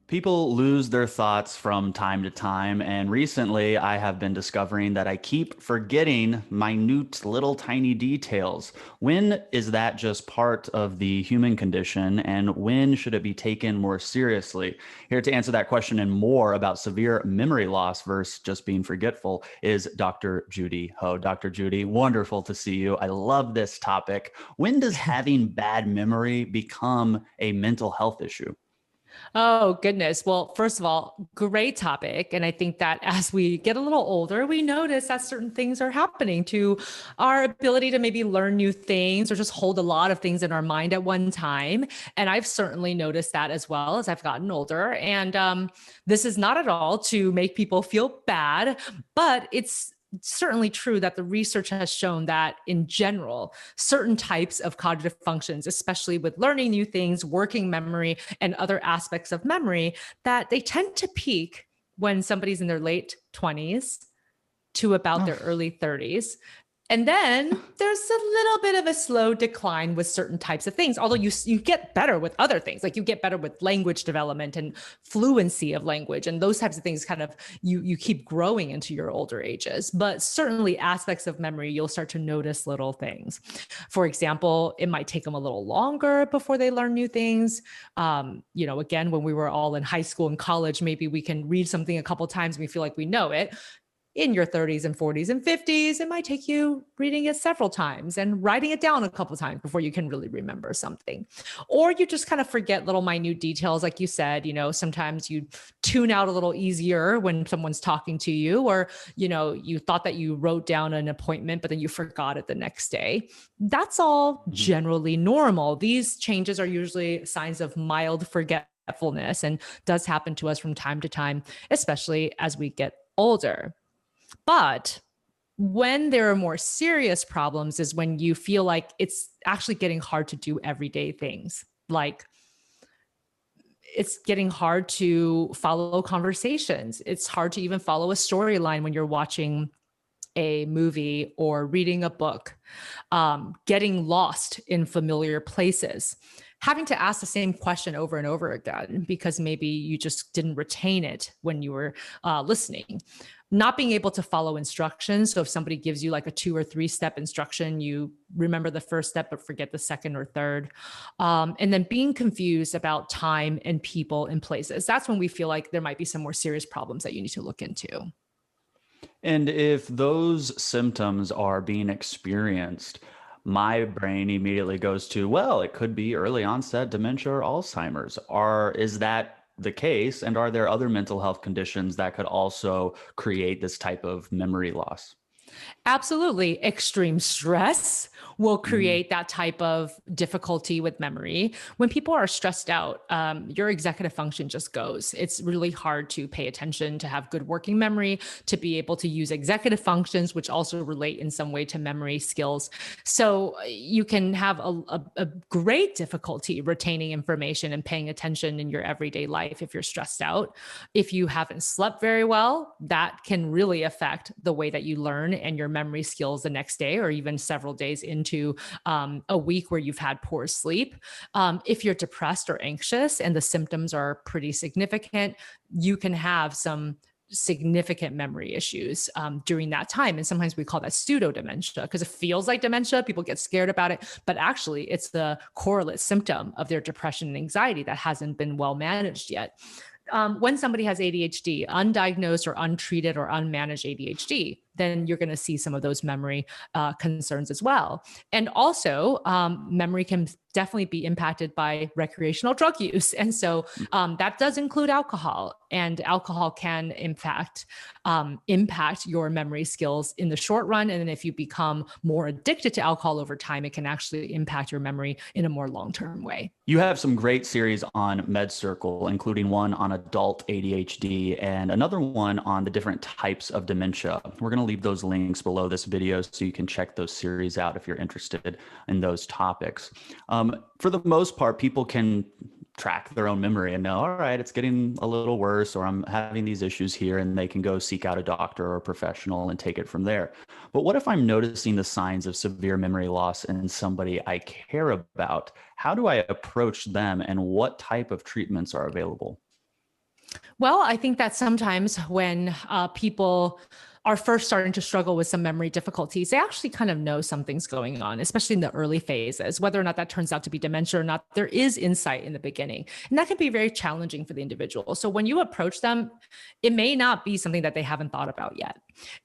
People lose their thoughts from time to time, and recently I have been discovering that I keep forgetting minute little tiny details. When is that just part of the human condition, and when should it be taken more seriously? Here to answer that question and more about severe memory loss versus just being forgetful is Dr. Judy Ho. Dr. Judy, wonderful to see you. I love this topic. When does having bad memory become a mental health issue? Oh, goodness. Well, first of all, great topic. And I think that as we get a little older, we notice that certain things are happening to our ability to maybe learn new things or just hold a lot of things in our mind at one time. And I've certainly noticed that as well as I've gotten older. And this is not at all to make people feel bad, but it's certainly true that the research has shown that in general, certain types of cognitive functions, especially with learning new things, working memory, and other aspects of memory, that they tend to peak when somebody's in their late 20s to about their early 30s. And then there's a little bit of a slow decline with certain types of things, although you get better with other things, like you get better with language development and fluency of language, and those types of things kind of you keep growing into your older ages. But certainly aspects of memory, you'll start to notice little things. For example, it might take them a little longer before they learn new things. Again, when we were all in high school and college, maybe we can read something a couple of times and we feel like we know it. In your 30s and 40s and 50s, it might take you reading it several times and writing it down a couple of times before you can really remember something. Or you just kind of forget little minute details. Like you said, sometimes you tune out a little easier when someone's talking to you, or, you thought that you wrote down an appointment, but then you forgot it the next day. That's all generally normal. These changes are usually signs of mild forgetfulness and does happen to us from time to time, especially as we get older. But when there are more serious problems is when you feel like it's actually getting hard to do everyday things. Like it's getting hard to follow conversations. It's hard to even follow a storyline when you're watching a movie or reading a book, getting lost in familiar places, having to ask the same question over and over again because maybe you just didn't retain it when you were listening. Not being able to follow instructions. So if somebody gives you like a 2 or 3 step instruction, you remember the first step, but forget the second or third. And then being confused about time and people and places. That's when we feel like there might be some more serious problems that you need to look into. And if those symptoms are being experienced, my brain immediately goes to, well, it could be early onset dementia or Alzheimer's. Is that the case? And are there other mental health conditions that could also create this type of memory loss? Absolutely. Extreme stress will create that type of difficulty with memory. When people are stressed out, your executive function just goes. It's really hard to pay attention, to have good working memory, to be able to use executive functions, which also relate in some way to memory skills. So you can have a great difficulty retaining information and paying attention in your everyday life if you're stressed out. If you haven't slept very well, that can really affect the way that you learn and your memory skills the next day, or even several days into a week where you've had poor sleep. If you're depressed or anxious and the symptoms are pretty significant, you can have some significant memory issues during that time. And sometimes we call that pseudo dementia because it feels like dementia. People get scared about it, but actually it's the correlate symptom of their depression and anxiety that hasn't been well managed yet. When somebody has ADHD, undiagnosed or untreated or unmanaged ADHD, then you're going to see some of those memory concerns as well. And also, memory can definitely be impacted by recreational drug use. And so that does include alcohol, and alcohol can impact your memory skills in the short run. And then if you become more addicted to alcohol over time, it can actually impact your memory in a more long-term way. You have some great series on MedCircle, including one on adult ADHD and another one on the different types of dementia. We're going to leave those links below this video so you can check those series out if you're interested in those topics. For the most part, people can track their own memory and know, all right, it's getting a little worse, or I'm having these issues here, and they can go seek out a doctor or a professional and take it from there. But what if I'm noticing the signs of severe memory loss in somebody I care about? How do I approach them, and what type of treatments are available? Well, I think that sometimes when people are first starting to struggle with some memory difficulties, they actually kind of know something's going on, especially in the early phases. Whether or not that turns out to be dementia or not, there is insight in the beginning. And that can be very challenging for the individual. So when you approach them, it may not be something that they haven't thought about yet.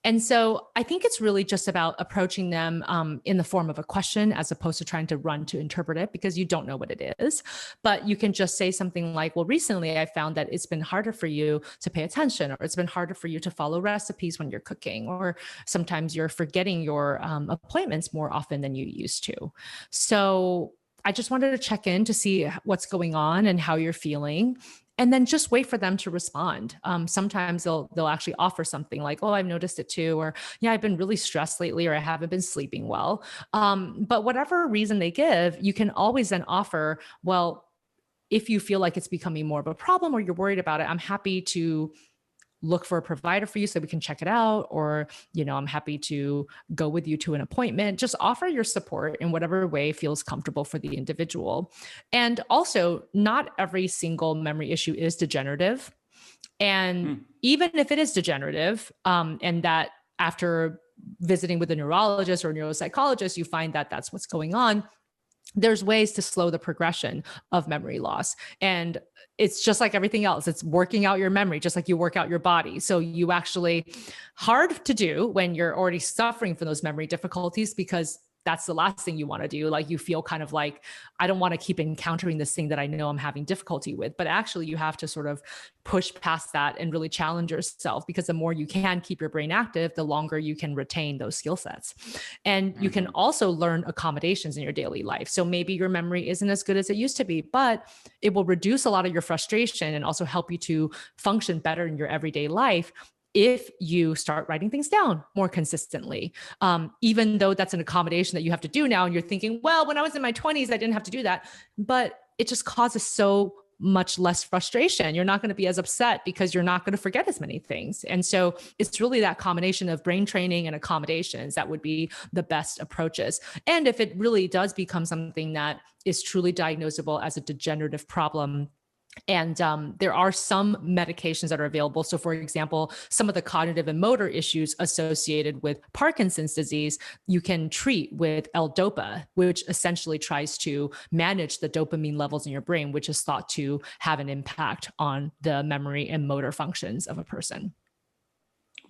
And so I think it's really just about approaching them in the form of a question as opposed to trying to run to interpret it, because you don't know what it is. But you can just say something like, well, recently I found that it's been harder for you to pay attention, or it's been harder for you to follow recipes when you're cooking, or sometimes you're forgetting your appointments more often than you used to. So I just wanted to check in to see what's going on and how you're feeling, and then just wait for them to respond. Sometimes they'll actually offer something like, "Oh, I've noticed it too," or "Yeah, I've been really stressed lately," or "I haven't been sleeping well." But whatever reason they give, you can always then offer, "Well, if you feel like it's becoming more of a problem or you're worried about it, I'm happy to look for a provider for you so we can check it out, or I'm happy to go with you to an appointment." Just offer your support in whatever way feels comfortable for the individual. And also, not every single memory issue is degenerative. And Hmm. even if it is degenerative, and that after visiting with a neurologist or a neuropsychologist, you find that that's what's going on, there's ways to slow the progression of memory loss. And it's just like everything else. It's working out your memory, just like you work out your body. So you actually, hard to do when you're already suffering from those memory difficulties, because that's the last thing you want to do. Like, you feel kind of like, I don't want to keep encountering this thing that I know I'm having difficulty with. But actually, you have to sort of push past that and really challenge yourself, because the more you can keep your brain active, the longer you can retain those skill sets. And you can Mhm. also learn accommodations in your daily life. So maybe your memory isn't as good as it used to be, but it will reduce a lot of your frustration and also help you to function better in your everyday life if you start writing things down more consistently. Even though that's an accommodation that you have to do now, and you're thinking, well, when I was in my 20s, I didn't have to do that. But it just causes so much less frustration. You're not going to be as upset because you're not going to forget as many things. And so it's really that combination of brain training and accommodations that would be the best approaches. And if it really does become something that is truly diagnosable as a degenerative problem, and there are some medications that are available. So, for example, some of the cognitive and motor issues associated with Parkinson's disease, you can treat with L-DOPA, which essentially tries to manage the dopamine levels in your brain, which is thought to have an impact on the memory and motor functions of a person.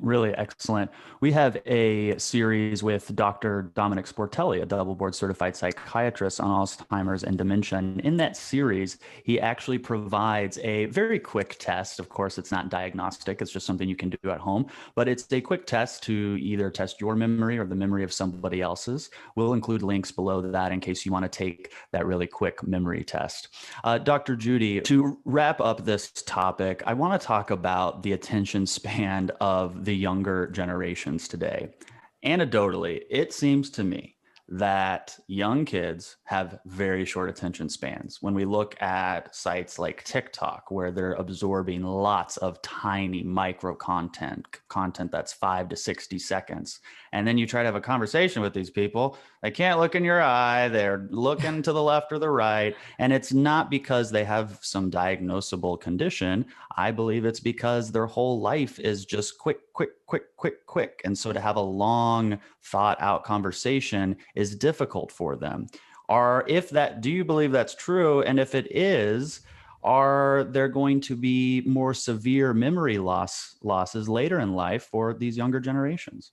Really excellent. We have a series with Dr. Dominic Sportelli, a double board certified psychiatrist on Alzheimer's and dementia. And in that series, he actually provides a very quick test. Of course, it's not diagnostic, it's just something you can do at home, but it's a quick test to either test your memory or the memory of somebody else's. We'll include links below that in case you want to take that really quick memory test. Dr. Judy, to wrap up this topic, I want to talk about the attention span of the younger generations today. Anecdotally, it seems to me that young kids have very short attention spans. When we look at sites like TikTok, where they're absorbing lots of tiny micro content that's 5 to 60 seconds, and then you try to have a conversation with these people, they can't look in your eye, they're looking to the left or the right, and it's not because they have some diagnosable condition. I believe it's because their whole life is just quick, quick, quick, quick, quick. And so to have a long, thought out conversation is difficult for them. Do you believe that's true? And if it is, are there going to be more severe memory losses later in life for these younger generations?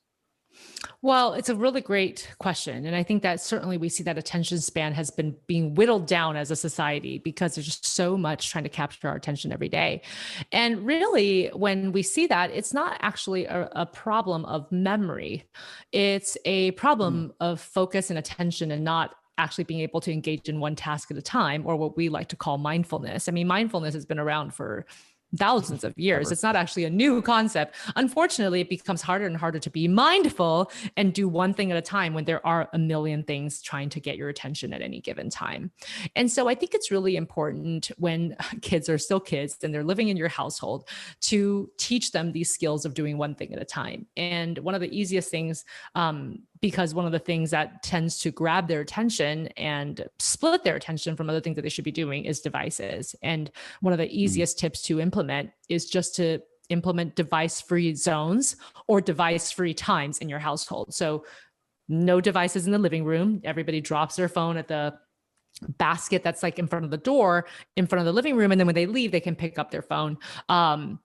Well, it's a really great question. And I think that certainly we see that attention span has been being whittled down as a society because there's just so much trying to capture our attention every day. And really, when we see that, it's not actually a problem of memory, it's a Hmm. problem of focus and attention, and not actually being able to engage in one task at a time, or what we like to call mindfulness. I mean, mindfulness has been around for thousands of years. Ever. It's not actually a new concept. Unfortunately, it becomes harder and harder to be mindful and do one thing at a time when there are a million things trying to get your attention at any given time. And so I think it's really important when kids are still kids and they're living in your household to teach them these skills of doing one thing at a time. And one of the easiest things because one of the things that tends to grab their attention and split their attention from other things that they should be doing is devices. And one of the easiest tips to implement is just to implement device-free zones or device-free times in your household. So no devices in the living room. Everybody drops their phone at the basket that's like in front of the door in front of the living room, and then when they leave they can pick up their phone.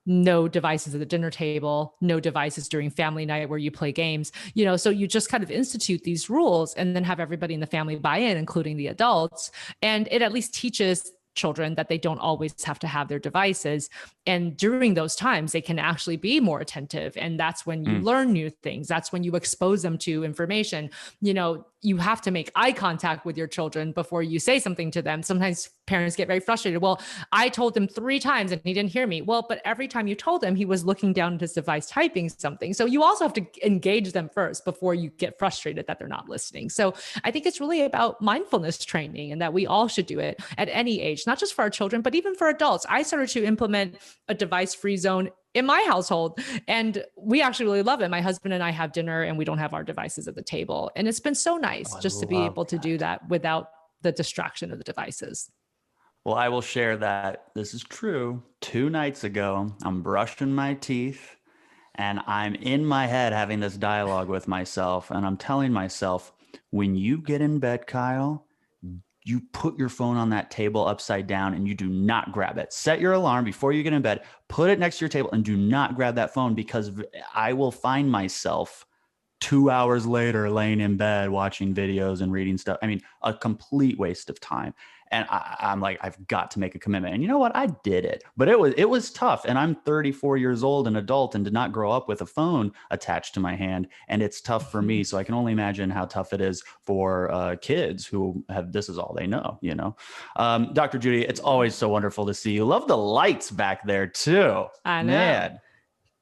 No devices at the dinner table, no devices during family night where you play games, so you just kind of institute these rules and then have everybody in the family buy in, including the adults, and it at least teaches children that they don't always have to have their devices. And during those times, they can actually be more attentive. And that's when you learn new things. That's when you expose them to information. You have to make eye contact with your children before you say something to them. Sometimes parents get very frustrated. Well, I told him 3 times and he didn't hear me. Well, but every time you told him, he was looking down at his device, typing something. So you also have to engage them first before you get frustrated that they're not listening. So I think it's really about mindfulness training, and that we all should do it at any age, not just for our children, but even for adults. I started to implement a device-free zone in my household, and we actually really love it. My husband and I have dinner and we don't have our devices at the table. And it's been so nice just to be able to do that without the distraction of the devices. Well, I will share that this is true. 2 nights ago, I'm brushing my teeth and I'm in my head having this dialogue with myself. And I'm telling myself, when you get in bed, Kyle, you put your phone on that table upside down and you do not grab it. Set your alarm before you get in bed, put it next to your table and do not grab that phone, because I will find myself 2 hours later laying in bed watching videos and reading stuff. I mean, a complete waste of time. And I'm like, I've got to make a commitment. And you know what? I did it, but it was tough. And I'm 34 years old, an adult, and did not grow up with a phone attached to my hand. And it's tough for me. So I can only imagine how tough it is for kids who have, this is all they know, Dr. Judy, it's always so wonderful to see you. Love the lights back there too. I know. Man.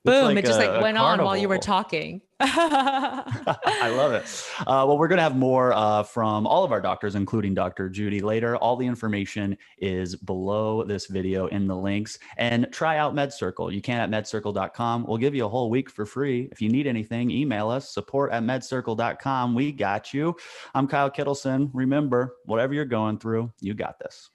Boom, like it just like went on while you were talking. I love it. Well, we're going to have more from all of our doctors, including Dr. Judy, later. All the information is below this video in the links. And try out MedCircle. You can at medcircle.com. We'll give you a whole week for free. If you need anything, email us, support@medcircle.com. We got you. I'm Kyle Kittleson. Remember, whatever you're going through, you got this.